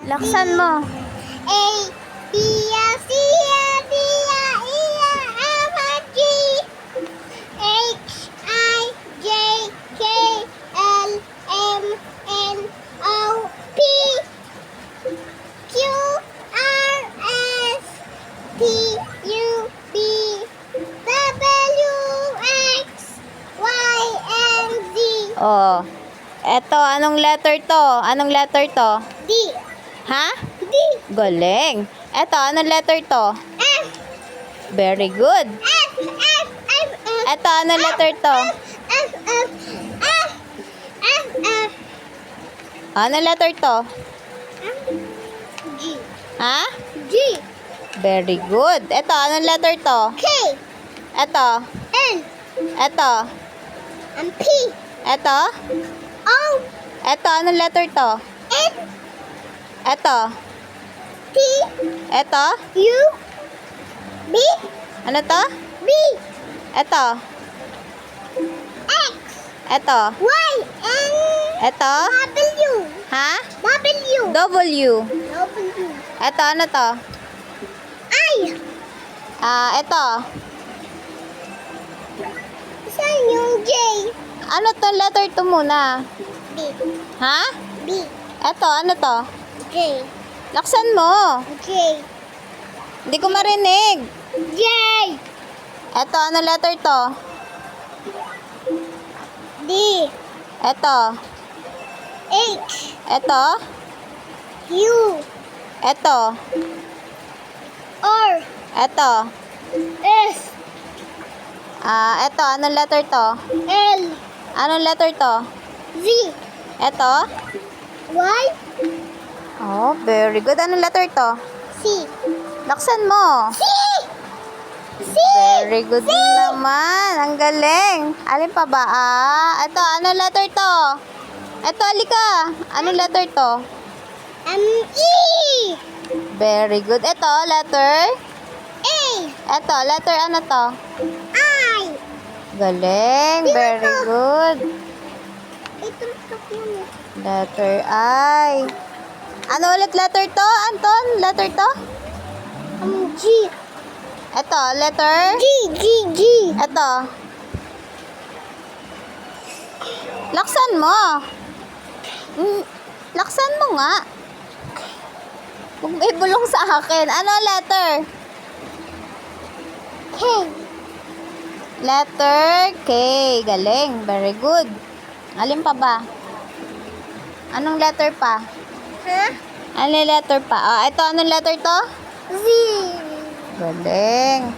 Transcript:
Laksan mo. A, B, C, D, E, F, G, H, I, J, K, L, M, N, O, P, Q, R, S, T, U, V, W, X, Y, and Z. Oh. Eto, anong letter to? Anong letter to? D, Ha? D, Galing. Eto, anong letter to? F, Very good. F, F, F, F. Eto, anong letter to? F, F, F, F, F, Anong letter to? G, Ha? G, Very good. Eto, anong letter to? K, Eto. N, Eto. and P, Eto. O, Eto, anong letter to? N, Eto. T, Eto. U, B, Ano to? B, Eto. X, Eto. Y, N, Eto. W, Ha? W, W. W, Eto, ano to? I. Eto. Saan yung J? Ano to? Letter to muna. B, Ha? B, Eto, ano to? J, Laksan mo. J, Hindi ko marinig. J, Eto, ano letter to? D, Eto. H, Eto. U, Eto. R, Eto. S, Eto, anong letter to? L, Anong letter to? Z, Eto. Y, Oh, very good. Anong letter to? C, Laksan mo. C, C, Very good naman. Ang galing. Alin pa ba? Eto, anong letter to? Eto, alika. Anong letter to? E, Very good. Eto, letter? A, Eto, letter ano to? I. Galing. Very good. Ito yun. Letter I. Ano ulit letter to, Anton? Letter to? G, Eto, letter? G, G, G. Eto. Laksan mo. Laksan mo nga. Huwag mo ibulong sa akin. Ano letter? K, Letter K. Galing. Very good. Alin pa ba? Anong letter pa? ha? Anong letter pa? Ito, anong letter to? Z. Galing.